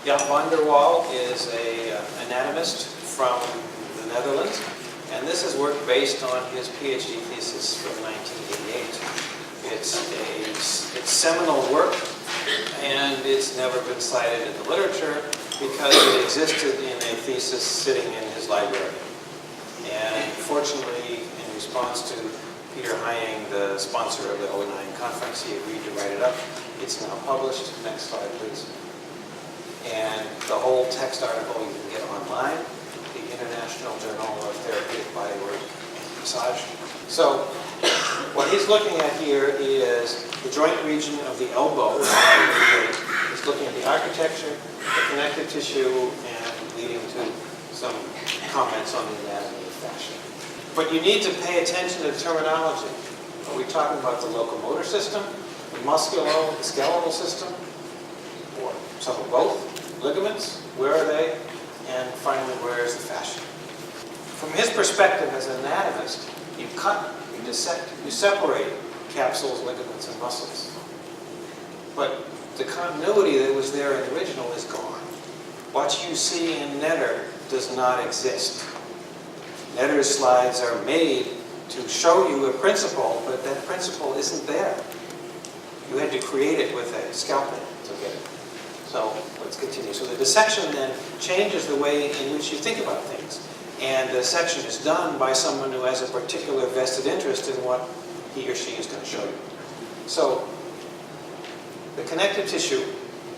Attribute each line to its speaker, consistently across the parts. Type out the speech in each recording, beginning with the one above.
Speaker 1: Jan van der Waal is an anatomist from the Netherlands, and this is work based on his PhD thesis from 1988. It's seminal work, and it's never been cited in the literature because it existed in a thesis sitting in his library. And fortunately, in response to Peter Hying, the sponsor of the 09 conference, he agreed to write it up. It's now published. Next slide, please. And the whole text article you can get online, the International Journal of Therapeutic Bodywork and Massage. So what he's looking at here is the joint region of the elbow. He's looking at the architecture, the connective tissue, and leading to some comments on the anatomy of fascia. But you need to pay attention to the terminology. Are we talking about the locomotor system, the musculoskeletal system, or some of both? Ligaments, where are they? And finally, where is the fascia? From his perspective as an anatomist, you cut, you dissect, you separate capsules, ligaments, and muscles. But the continuity that was there in the original is gone. What you see in Netter does not exist. Netter's slides are made to show you a principle, but that principle isn't there. You had to create it with a scalpel to get it. So let's continue. So the dissection then changes the way in which you think about things. And the dissection is done by someone who has a particular vested interest in what he or she is going to show you. So the connective tissue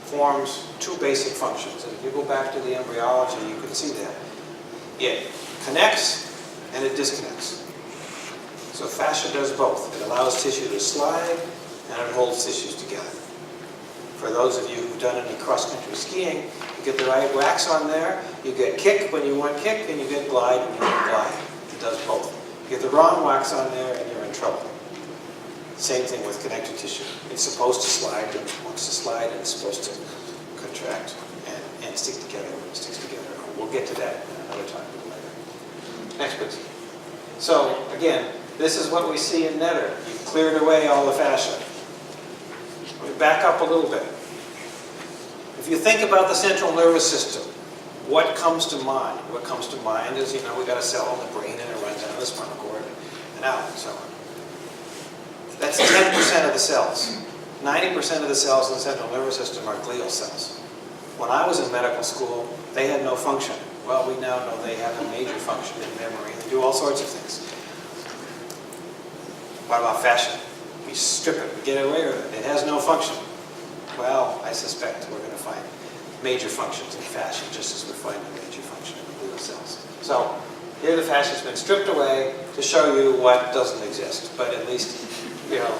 Speaker 1: forms two basic functions. And if you go back to the embryology, you can see that. It connects and it disconnects. So fascia does both. It allows tissue to slide and it holds tissues together. For those of you who've done any cross-country skiing, you get the right wax on there, you get kick when you want kick, and you get glide when you want glide. It does both. You get the wrong wax on there, and you're in trouble. Same thing with connective tissue. It's supposed to slide when it wants to slide, and it's supposed to contract and stick together when it sticks together. We'll get to that another time later. Next, please. So, again, this is what we see in Netter. You've cleared away all the fascia. Let me back up a little bit. If you think about the central nervous system, what comes to mind? What comes to mind is, you know, we got a cell in the brain and it runs out of the spinal cord and out and so on. That's 10% of the cells. 90% of the cells in the central nervous system are glial cells. When I was in medical school, they had no function. Well, we now know they have a major function in memory. They do all sorts of things. What about fascia? We strip it, we get away with it. It has no function. Well, I suspect we're going to find major functions in fascia, just as we're finding major function in the glial cells. So here the fascia has been stripped away to show you what doesn't exist. But at least, you know,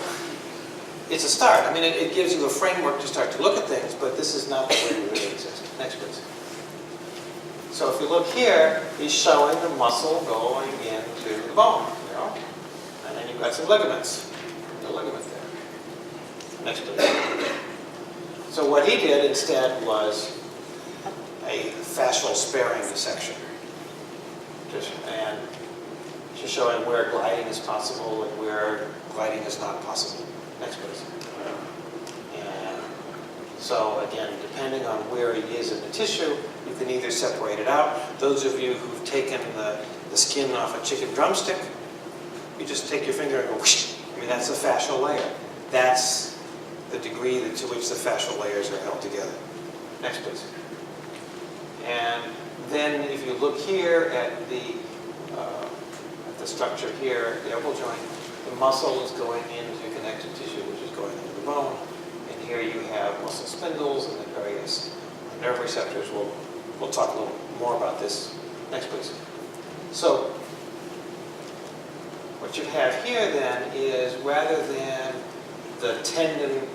Speaker 1: it's a start. I mean, it gives you a framework to start to look at things, but this is not the way we really exist. Next, please. So if you look here, he's showing the muscle going into the bone, you know, and then you've got some ligaments. The ligament there. Next, please. So what he did instead was a fascial sparing dissection, and just showing where gliding is possible and where gliding is not possible. Next, please. And so again, depending on where he is in the tissue, you can either separate it out. Those of you who've taken the skin off a chicken drumstick, you just take your finger and go whoosh. I mean, that's a fascial layer. That's the degree to which the fascial layers are held together. Next, please. And then if you look here at the structure here, the elbow joint, the muscle is going into connective tissue, which is going into the bone. And here you have muscle spindles and the various nerve receptors. We'll talk a little more about this. Next, please. So what you have here then is, rather than the tendon,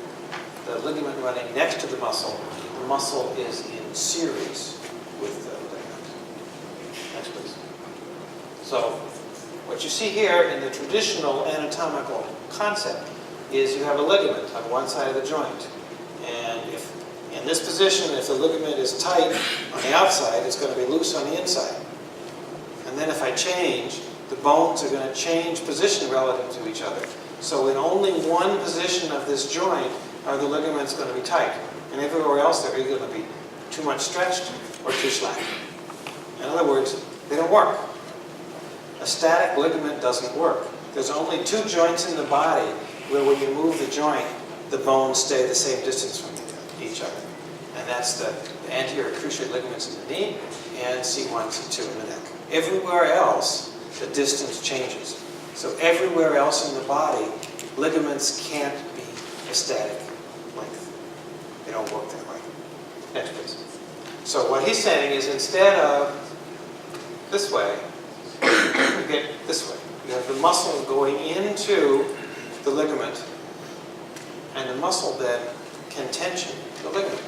Speaker 1: the ligament running next to the muscle is in series with the ligament. Next, please. So what you see here in the traditional anatomical concept is you have a ligament on one side of the joint. And if in this position, if the ligament is tight on the outside, it's going to be loose on the inside. And then if I change, the bones are going to change position relative to each other. So in only one position of this joint are the ligaments going to be tight. And everywhere else they're either going to be too much stretched or too slack. In other words, they don't work. A static ligament doesn't work. There's only two joints in the body where when you move the joint, the bones stay the same distance from each other. And that's the anterior cruciate ligaments in the knee and C1, C2 in the neck. Everywhere else, the distance changes. So everywhere else in the body, ligaments can't be a static length. They don't work that way. Next, please. So what he's saying is instead of this way, you get this way. You have the muscle going into the ligament, and the muscle then can tension the ligament.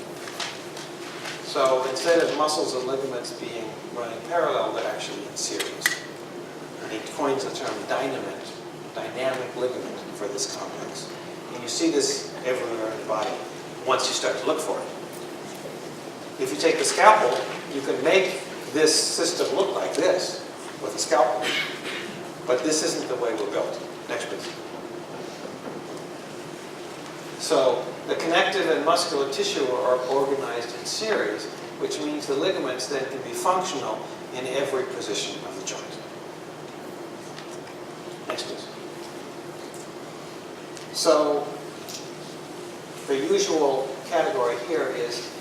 Speaker 1: So instead of muscles and ligaments being running parallel, they're actually in series. And he coins the term dynamic ligament for this complex. And you see this everywhere in the body once you start to look for it. If you take the scalpel, you can make this system look like this with a scalpel. But this isn't the way we're built. Next, please. So the connective and muscular tissue are organized in series, which means the ligaments then can be functional in every position of the joint. Next, please. So the usual category here is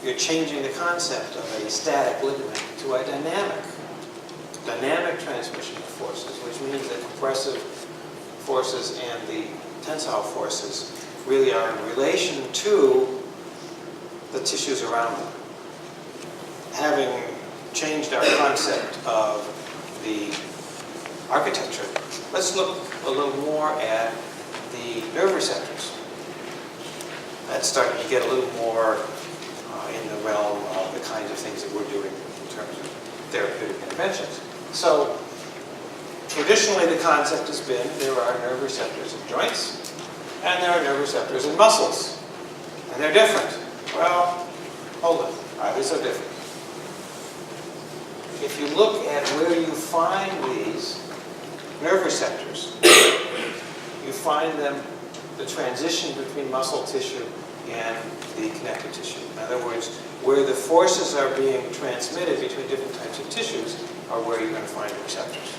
Speaker 1: you're changing the concept of a static ligament to a dynamic transmission of forces, which means that compressive forces and the tensile forces really are in relation to the tissues around them. Having changed our concept of the architecture, let's look a little more at the nerve receptors. That's starting to get a little more in the realm of the kinds of things that we're doing in terms of therapeutic interventions. So traditionally the concept has been there are nerve receptors in joints and there are nerve receptors in muscles. And they're different. Well, hold on. Why are they so different? If you look at where you find these nerve receptors, you find them the transition between muscle tissue and the connective tissue. In other words, where the forces are being transmitted between different types of tissues are where you're going to find the receptors.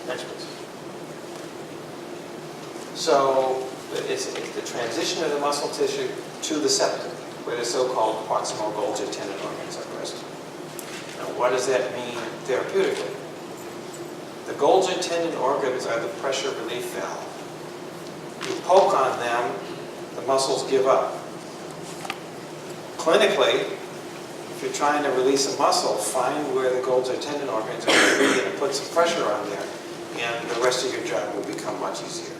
Speaker 1: Next, please. So it's the transition of the muscle tissue to the septum, where the so-called proximal Golgi tendon organs are present. Now, what does that mean therapeutically? The Golgi tendon organs are the pressure relief valve. You poke on them, the muscles give up. Clinically, if you're trying to release a muscle, find where the Golgi tendon organs are and put some pressure on there, and the rest of your job will become much easier.